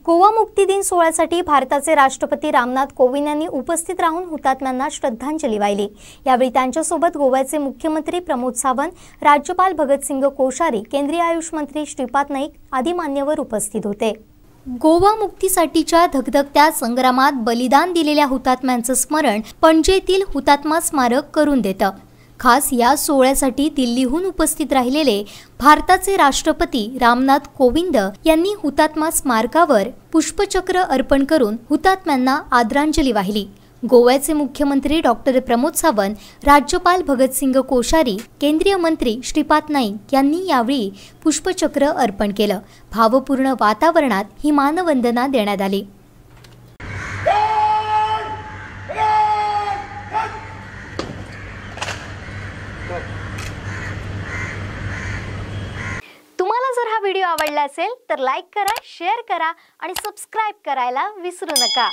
गोवा मुक्ती दिन सोहळ्यासाठी भारताचे राष्ट्रपती रामनाथ कोविंद यांनी उपस्थित राहून हुतात्म्यांना श्रद्धांजली वाहिली। यावेळी त्यांच्यासोबत गोव्याचे मुख्यमंत्री प्रमोद सावंत, राज्यपाल भगतसिंग कोश्यारी, केंद्रीय आयुष मंत्री श्रीपाद नाईक आदी मान्यवर उपस्थित होते। गोवा मुक्तीसाठीच्या धगधगत्या संग्रामात बलिदान दिलेल्या हुतात्म्यांचं स्मरण पणजीतील हुतात्मा स्मारक करून देतं। खास या सोहळ्यासाठी दिल्लीहून उपस्थित राहिलेले भारताचे राष्ट्रपती रामनाथ कोविंद यांनी हुतात्मा स्मारकावर पुष्पचक्र अर्पण करून हुतात्म्यांना आदरांजली वाहिली। गोव्याचे मुख्यमंत्री डॉक्टर प्रमोद सावंत, राज्यपाल भगतसिंग कोश्यारी, केंद्रीय मंत्री श्रीपाद नाईक यांनी यावेळी पुष्पचक्र अर्पण केलं। भावपूर्ण वातावरणात ही मानवंदना देण्यात आली। तुम्हाला जर हा व्हिडिओ आवडला असेल तर लाईक करा, शेअर करा आणि सबस्क्राइब करायला विसरू नका।